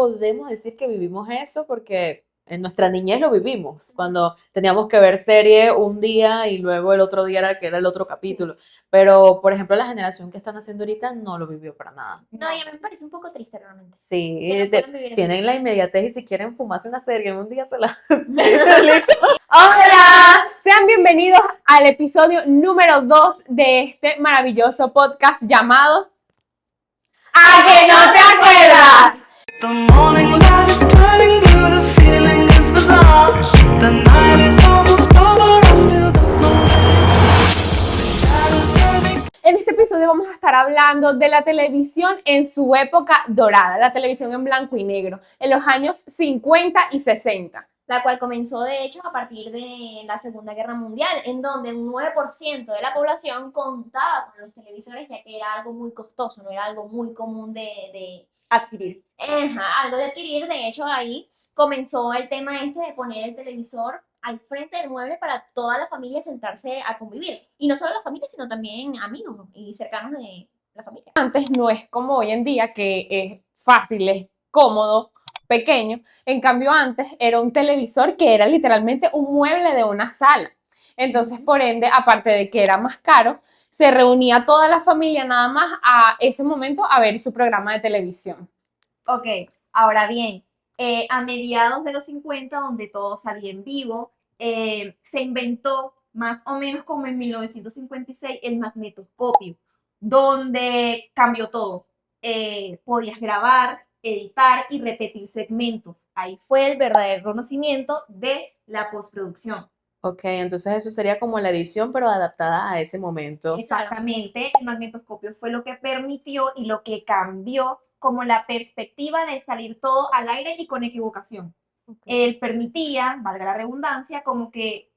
podemos decir que vivimos eso porque en nuestra niñez lo vivimos, cuando teníamos que ver serie un día y luego el otro día era que era el otro Sí. capítulo. Pero, por ejemplo, la generación que están haciendo ahorita no lo vivió para nada. No, y a mí me parece un poco triste realmente Sí, que no puedan vivir eso. tienen la inmediatez y si quieren fumarse una serie en un día se la... Hola, sean bienvenidos al episodio número 2 de este maravilloso podcast llamado ¿A que no te acuerdas? The morning light is turning blue, the feeling is bizarre. The night is almost over, I still don't know. Shadows turning. En este episodio vamos a estar hablando de la televisión en su época dorada, la televisión en blanco y negro, en los años 50 y 60. La cual comenzó de hecho a partir de la Segunda Guerra Mundial, en donde un 9% de la población contaba con los televisores, ya que era algo muy costoso, no era algo muy común de Adquirir. algo de adquirir. De hecho, ahí comenzó el tema este de poner el televisor al frente del mueble para toda la familia sentarse a convivir. Y no solo la familia, sino también amigos y cercanos de la familia. Antes no es como hoy en día que es fácil, es cómodo, pequeño. En cambio, antes era un televisor que era literalmente un mueble de una sala. Entonces, por ende, aparte de que era más caro, se reunía toda la familia nada más a ese momento a ver su programa de televisión. Ok, ahora bien, a mediados de los 50, donde todo salía en vivo, se inventó más o menos como en 1956 el magnetoscopio, donde cambió todo. Podías grabar, editar y repetir segmentos. Ahí fue el verdadero nacimiento de la postproducción. Ok, entonces eso sería como la edición, pero adaptada a ese momento. Exactamente, el magnetoscopio fue lo que permitió y lo que cambió como la perspectiva de salir todo al aire y con equivocación. Él permitía, valga la redundancia, como que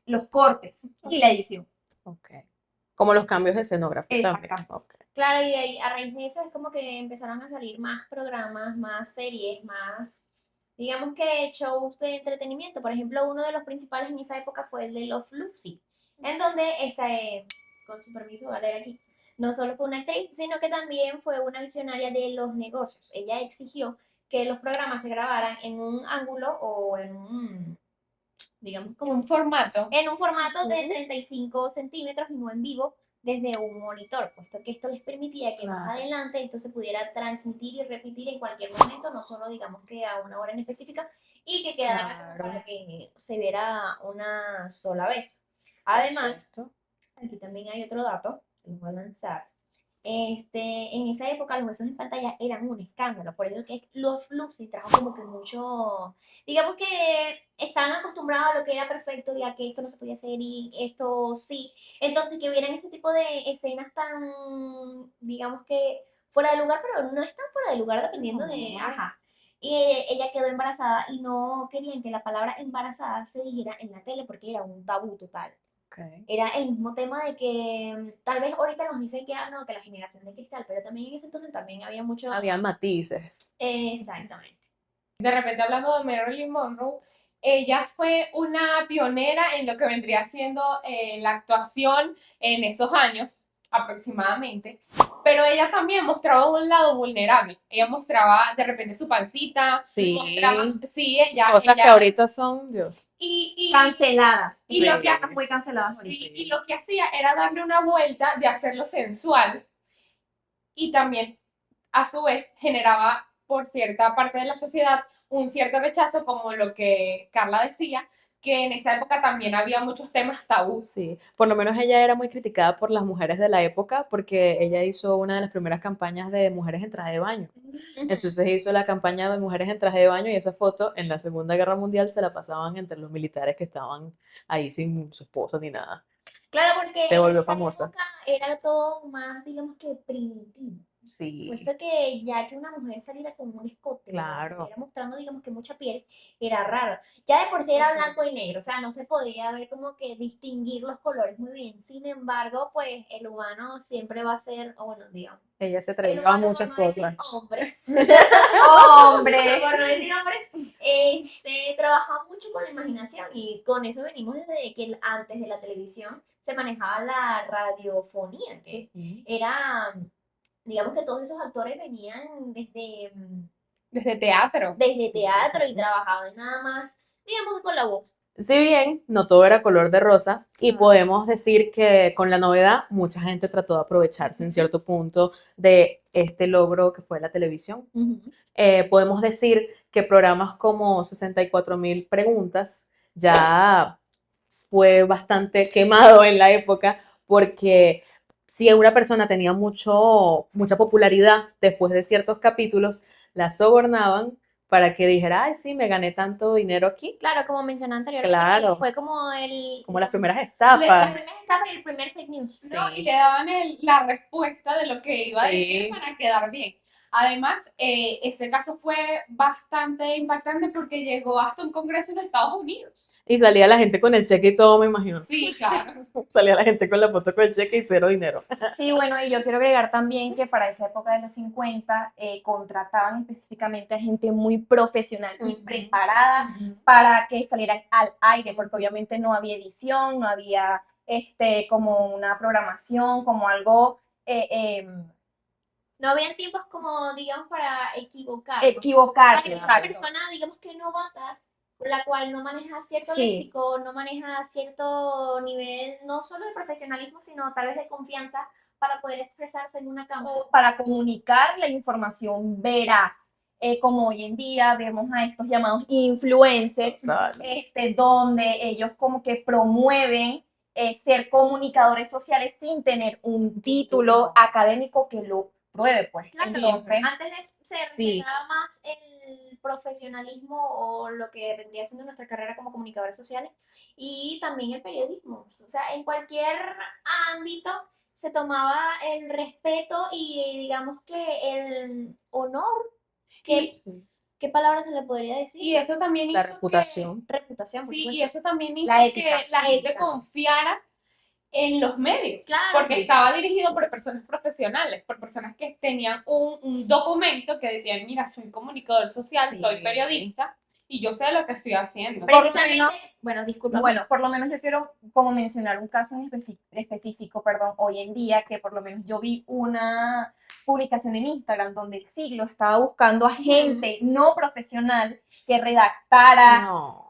los cortes y la edición. Ok. Como los cambios de escenografía también. Exactamente. Ok. Claro, y ahí, a raíz de eso es como que empezaron a salir más programas, más series, más, digamos que shows de entretenimiento. Por ejemplo, uno de los principales en esa época fue el de Love Lucy, en donde esa, con su permiso, voy a leer aquí, no solo fue una actriz, sino que también fue una visionaria de los negocios. Ella exigió que los programas se grabaran en un ángulo o en un, digamos como Un formato. en un formato de 35 centímetros y no en vivo desde un monitor, puesto que esto les permitía que más adelante esto se pudiera transmitir y repetir en cualquier momento, no solo digamos que a una hora en específica, y que quedara como para que se viera una sola vez. Además, aquí también hay otro dato, se los voy a lanzar. En esa época los besos en pantalla eran un escándalo, por eso que los Lucy trajo como que mucho, digamos que estaban acostumbrados a lo que era perfecto y a que esto no se podía hacer y esto sí, entonces que hubieran ese tipo de escenas tan, digamos que fuera de lugar, pero no es tan fuera de lugar dependiendo de, ajá. Y ella quedó embarazada y no querían que la palabra embarazada se dijera en la tele porque era un tabú total. Ok. Era el mismo tema de que tal vez ahorita nos dicen que, no, que la generación de cristal, pero también en ese entonces también había mucho... Había matices. Exactamente. De repente hablando de Marilyn Monroe, ella fue una pionera en lo que vendría siendo la actuación en esos años aproximadamente, pero ella también mostraba un lado vulnerable. Ella mostraba de repente su pancita, Sí. mostraba, sí, ella, Cosas que ahorita son, Dios. Canceladas. y Sí. lo que Cosas muy canceladas. sí, y lo que hacía era darle una vuelta de hacerlo sensual y también a su vez generaba por cierta parte de la sociedad un cierto rechazo, como lo que Carla decía, que en esa época también había muchos temas tabú. Sí, por lo menos ella era muy criticada por las mujeres de la época porque ella hizo una de las primeras campañas de mujeres en traje de baño. Entonces hizo la campaña de mujeres en traje de baño y esa foto en la Segunda Guerra Mundial se la pasaban entre los militares que estaban ahí sin su esposa ni nada. Claro, porque Se en volvió esa famosa. época era todo más, digamos que primitivo. Sí, Puesto que ya que una mujer saliera con un escote o claro. saliera mostrando, digamos que mucha piel, era raro. Ya de por sí era blanco y negro, o sea, no se podía ver como que distinguir los colores muy bien. Sin embargo, pues el humano siempre va a ser, o bueno, digamos, Ella se el atrevió a humano, por muchas no decir cosas. hombres, Hombre. por no decir hombres, trabaja mucho con la imaginación y con eso venimos desde que antes de la televisión se manejaba la radiofonía, que era, digamos que todos esos actores venían desde Desde teatro. desde teatro y trabajaban nada más, digamos que con la voz. Si bien no todo era color de rosa, y Claro. podemos decir que con la novedad mucha gente trató de aprovecharse en cierto punto de este logro que fue la televisión. Podemos decir que programas como 64.000 preguntas ya fue bastante quemado en la época porque si una persona tenía mucha popularidad después de ciertos capítulos, la sobornaban para que dijera, ay, sí, me gané tanto dinero aquí. Claro, como mencioné anteriormente, Claro. que fue como el... Como las primeras la estafas. primera etapa y el primer fake news. ¿No? Sí. Y le daban la respuesta de lo que iba a Sí. decir para quedar bien. Además, ese caso fue bastante impactante porque llegó hasta un congreso en Estados Unidos. Y salía la gente con el cheque y todo, me imagino. Sí, claro. Salía la gente con la foto con el cheque y cero dinero. Sí, bueno, y yo quiero agregar también que para esa época de los 50 contrataban específicamente a gente muy profesional y Ujú. preparada para que salieran al aire, porque obviamente no había edición, no había como una programación, como algo No habían tiempos como, digamos, para equivocar. equivocarse. Para una Exacto. persona, digamos que novata, la cual no maneja cierto Sí. léxico, no maneja cierto nivel, no solo de profesionalismo, sino tal vez de confianza para poder expresarse en una cámara. O para comunicar la información veraz. Como hoy en día vemos a estos llamados influencers, Total. donde ellos como que promueven ser comunicadores sociales sin tener un título académico que lo pruebe, pues. Claro, Entonces, antes de ser, sí. llegaba más el profesionalismo o lo que vendría siendo nuestra carrera como comunicadores sociales y también el periodismo. O sea, en cualquier ámbito se tomaba el respeto y digamos que el honor. ¿Qué, Y, qué palabra se le podría decir? y eso también La hizo reputación. Reputación, por sí, supuesto. y eso también hizo La ética. que la gente Ética. confiara en los medios, Claro, porque sí. estaba dirigido por personas profesionales, por personas que tenían un documento que decían, mira, soy comunicador social, Sí. soy periodista y yo sé lo que estoy haciendo. Por lo Precisamente, menos- bueno, disculpa. Bueno, por lo menos yo quiero como mencionar un caso en específico, perdón, hoy en día, que por lo menos yo vi una publicación en Instagram donde el siglo estaba buscando a gente no profesional que redactara, No.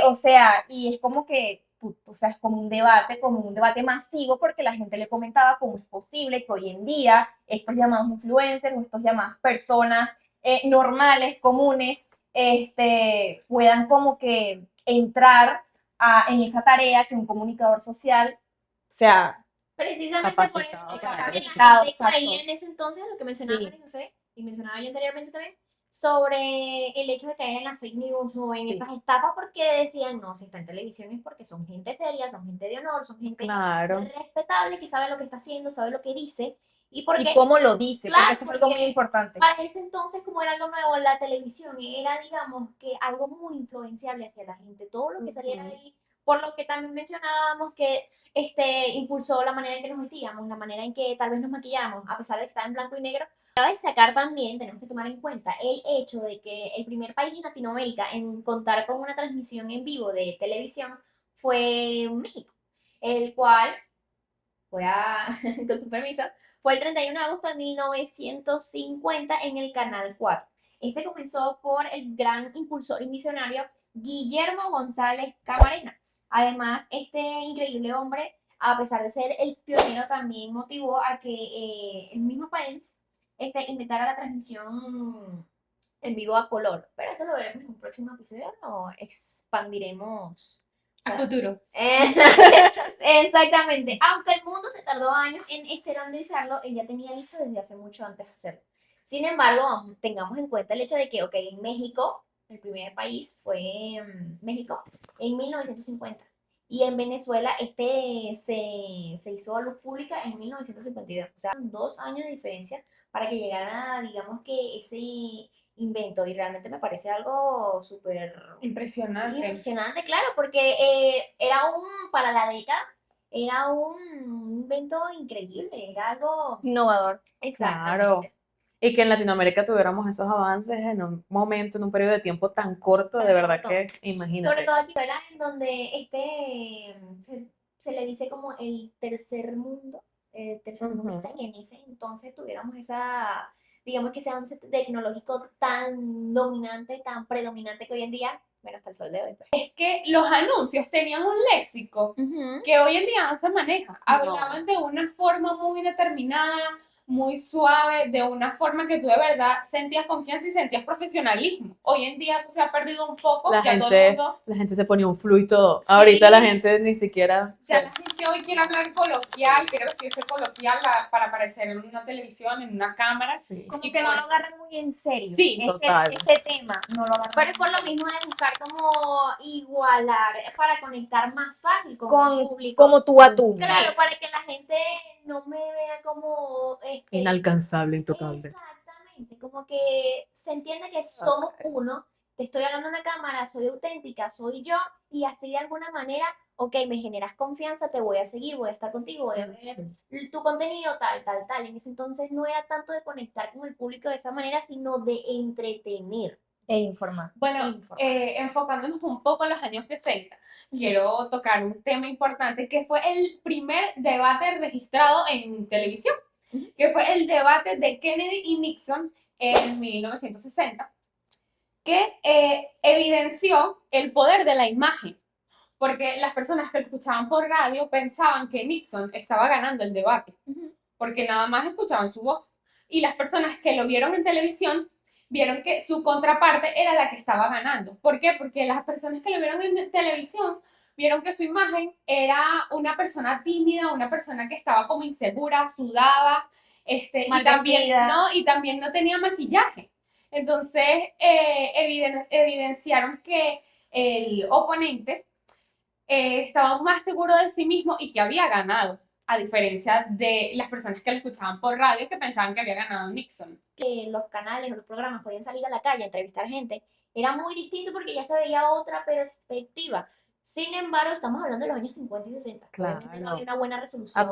o sea, y es como que, o sea, es como un debate masivo, porque la gente le comentaba cómo es posible que hoy en día estos llamados influencers o estos llamadas personas normales, comunes, puedan como que entrar en esa tarea que un comunicador social, o sea, Precisamente por eso, Capacitado la para gente eso. caía en ese entonces, lo que mencionaba Sí. María José y mencionaba yo anteriormente también, sobre el hecho de caer en las fake news o en Sí. esas estafas porque decían, no, si está en televisión es porque son gente seria, son gente de honor, son gente Claro. respetable, que sabe lo que está haciendo, sabe lo que dice, y y porque cómo lo dice, Claro, porque eso es algo muy porque importante. para ese entonces, como era algo nuevo, la televisión era, digamos, que algo muy influenciable hacia la gente. Todo lo que saliera de Ujú. ahí, por lo que también mencionábamos que impulsó la manera en que nos vestíamos, la manera en que tal vez nos maquillamos, a pesar de que estaba en blanco y negro. Cabe destacar también, tenemos que tomar en cuenta el hecho de que el primer país en Latinoamérica en contar con una transmisión en vivo de televisión fue México, el cual voy a, con su permiso, fue el 31 de agosto de 1950 en el Canal 4. Este comenzó por el gran impulsor y misionario Guillermo González Camarena. Además, este increíble hombre, a pesar de ser el pionero, también motivó a que el mismo país inventara la transmisión en vivo a color. Pero eso lo veremos en un próximo episodio, lo expandiremos. O A sea, futuro. Exactamente. Aunque el mundo se tardó años en externalizarlo, él ya tenía listo desde hace mucho antes de hacerlo. Sin embargo, tengamos en cuenta el hecho de que, ok, en México, el primer país fue México en 1950. Y en Venezuela se hizo a luz pública en 1952. O sea, 2 años de diferencia para que llegara, digamos que ese invento. Y realmente me parece algo súper Impresionante. impresionante, claro, porque era para la década, era un invento increíble, era algo Innovador. exactamente. Claro. Y que en Latinoamérica tuviéramos esos avances en un momento, en un periodo de tiempo tan corto, de Tan verdad corto. que Sobre imagínate. todo aquí en Venezuela, en donde se le dice como el tercer mundo, tercer Ujú. mundista, que en ese entonces tuviéramos esa, digamos que ese avance tecnológico tan dominante, tan predominante que hoy en día, bueno, hasta el sol de hoy, pues. Es que los anuncios tenían un léxico que hoy en día no se maneja. Hablaban de una forma muy determinada, muy suave, de una forma que tú de verdad sentías confianza y sentías profesionalismo. Hoy en día eso se ha perdido un poco, La ya todo el gente, mundo, la gente se ponía un flu y todo. Sí. Ahorita la gente ni siquiera... ya la gente hoy quiere hablar coloquial, quiere vestirse coloquial para aparecer en una televisión, en una cámara. Sí. Como Y que no con- lo agarran muy en serio. Sí, total. Ese tema no lo agarran. Pero es por lo mismo de buscar como igualar para conectar más fácil con el público. como tú a tú. Claro, para que la gente no me vea como Inalcanzable, intocable. exactamente, como que se entiende que somos uno, te estoy hablando en la cámara, soy auténtica, soy yo, y así de alguna manera, ok, me generas confianza, te voy a seguir, voy a estar contigo, voy a ver tu contenido, tal, tal, tal. En ese entonces no era tanto de conectar con el público de esa manera, sino de entretener. E informar. Bueno, enfocándonos un poco en los años 60, quiero tocar un tema importante que fue el primer debate registrado en televisión, que fue el debate de Kennedy y Nixon en 1960, que evidenció el poder de la imagen, porque las personas que lo escuchaban por radio pensaban que Nixon estaba ganando el debate, porque nada más escuchaban su voz, y las personas que lo vieron en televisión vieron que su contraparte era la que estaba ganando. ¿Por qué? Porque las personas que lo vieron en televisión vieron que su imagen era una persona tímida, una persona que estaba como insegura, sudaba, y también, ¿no? Y también no tenía maquillaje. Entonces, evidenciaron que el oponente estaba más seguro de sí mismo y que había ganado, a diferencia de las personas que lo escuchaban por radio que pensaban que había ganado Nixon. Que los canales o los programas podían salir a la calle a entrevistar gente, era muy distinto porque ya se veía otra perspectiva. Sin embargo, estamos hablando de los años 50 y 60. Obviamente no Claro. había una buena resolución.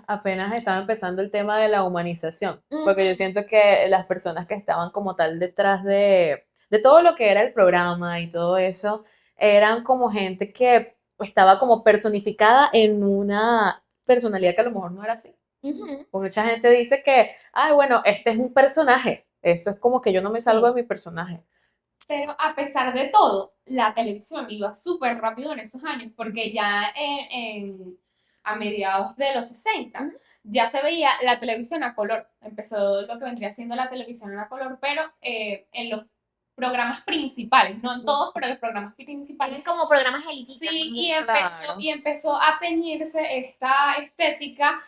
Apenas estaba empezando el tema de la humanización, porque yo siento que las personas que estaban como tal detrás de todo lo que era el programa y todo eso, eran como gente que estaba como personificada en una personalidad que a lo mejor no era así. Porque mucha gente dice que, ay, bueno, este es un personaje, esto es como que yo no me salgo de mi personaje. Pero a pesar de todo, la televisión iba súper rápido en esos años, porque ya a mediados de los 60 ya se veía la televisión a color. Empezó lo que vendría siendo la televisión a color, pero en los programas principales, no en todos, pero en los programas principales. Tienen como programas elitistas. Sí, también. y empezó a teñirse esta estética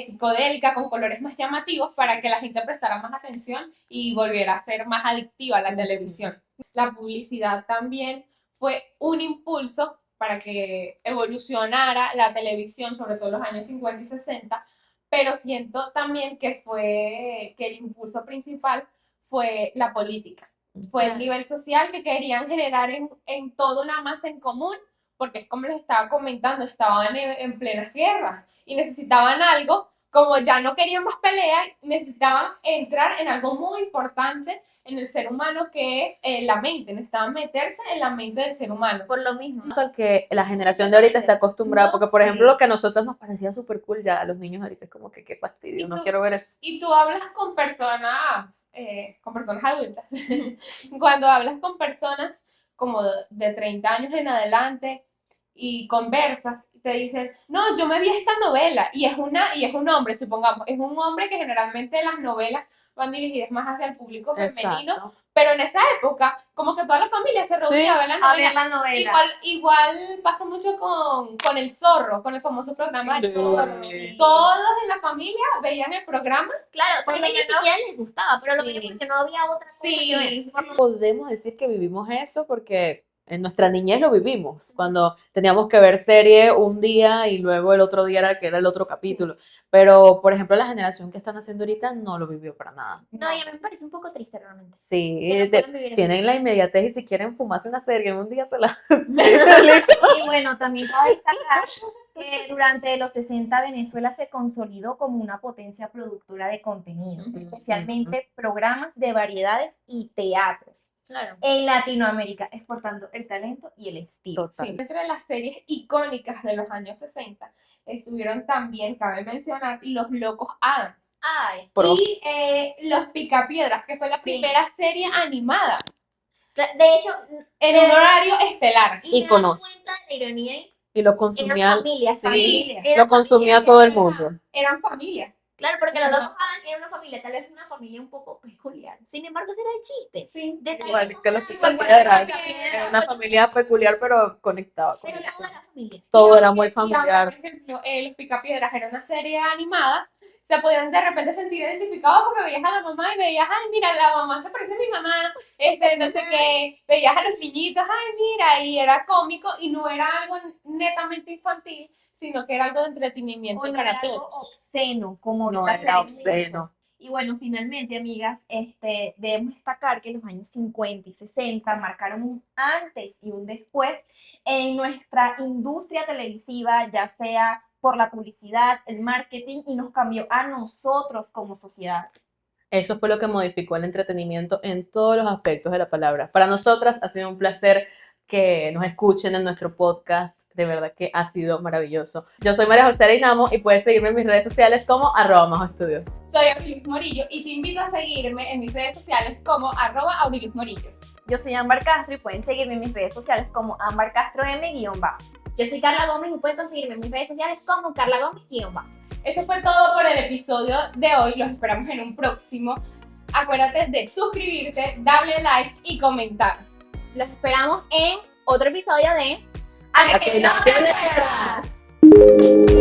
psicodélica con colores más llamativos para que la gente prestara más atención y volviera a ser más adictiva a la televisión. La publicidad también fue un impulso para que evolucionara la televisión, sobre todo en los años 50 y 60, pero siento también que el impulso principal fue la política. Fue el nivel social que querían generar en toda una masa en común, porque es como les estaba comentando, estaban en plenas guerras y necesitaban algo, como ya no querían más pelea, necesitaban entrar en algo muy importante en el ser humano, que es la mente, necesitaban meterse en la mente del ser humano. Por lo mismo. Al que la generación de ahorita está acostumbrada, No, porque por sí. ejemplo lo que a nosotros nos parecía súper cool, ya a los niños ahorita es como que qué fastidio, Y no tú- quiero ver eso. Y tú hablas con personas adultas, cuando hablas con personas como de 30 años en adelante y conversas, te dicen, no, yo me vi esta novela, y es un hombre, supongamos, es un hombre que generalmente las novelas van dirigidas más hacia el público femenino, Exacto. pero en esa época, como que toda la familia se reunía a ver la A novela. ver la novela. Igual pasa mucho con El Zorro, con el famoso programa El Sí. Zorro. Sí. Todos en la familia veían el programa. Claro, Porque tal vez ni no- siquiera les gustaba, pero lo Sí. veían porque no había otra cosa que ver. Sí, Podemos decir que vivimos eso porque en nuestra niñez lo vivimos, cuando teníamos que ver serie un día y luego el otro día era que era el otro capítulo. Pero, por ejemplo, la generación que están haciendo ahorita no lo vivió para nada. No, y a mí me parece un poco triste realmente. Sí, Que no puedan vivir eso. tienen la inmediatez y si quieren fumarse una serie en un día se la... Y bueno, también cabe destacar que durante los 60 Venezuela se consolidó como una potencia productora de contenido, especialmente programas de variedades y teatros. Claro. en Latinoamérica, exportando el talento y el estilo. Total. Sí, entre las series icónicas de los años 60 estuvieron también, cabe mencionar, Los Locos Adams Ay. Pro. y Los Picapiedras, que fue la Sí. primera serie animada De hecho, en un horario estelar. y me das Íconos. cuenta de la ironía ahí. Y lo Eran consumía, familias, sí, familias. Eran lo consumía familias. todo el mundo. Eran familias. Claro, porque Ajá. los locos Adams era una familia, tal vez una familia un poco peculiar. Sin embargo, ese era el chiste. Sí. Detalles Igual que los más Picapiedras. Picapiedras, Era una familia peculiar, pero conectaba con pero eso. toda la familia. Todo Y era aunque- muy y aunque, familiar. por ejemplo, Los Picapiedras era una serie animada, se podían de repente sentir identificados porque veías a la mamá y veías, ay, mira, la mamá se parece a mi mamá, no sé qué, veías a los niñitos, ay, mira, y era cómico y no era algo netamente infantil, sino que era algo de entretenimiento O no para era algo todos. obsceno, como No ahorita se era ve mucho. obsceno. Y bueno, finalmente, amigas, debemos destacar que los años 50 y 60 marcaron un antes y un después en nuestra industria televisiva, ya sea por la publicidad, el marketing, y nos cambió a nosotros como sociedad. Eso fue lo que modificó el entretenimiento en todos los aspectos de la palabra. Para nosotras ha sido un placer que nos escuchen en nuestro podcast. De verdad que ha sido maravilloso. Yo soy María José Areynamo y puedes seguirme en mis redes sociales como @majoestudios. Soy Aurelius Morillo y te invito a seguirme en mis redes sociales como @Aurelius Morillo. Yo soy Ámbar Castro y pueden seguirme en mis redes sociales como Ámbar Castro M_ Yo soy Carla Gómez y puedes conseguirme en mis redes sociales como Carla Gómez _. Esto fue todo por el episodio de hoy. Los esperamos en un próximo. Acuérdate de suscribirte, darle like y comentar. Los esperamos en otro episodio de ¡A que no te pierdas!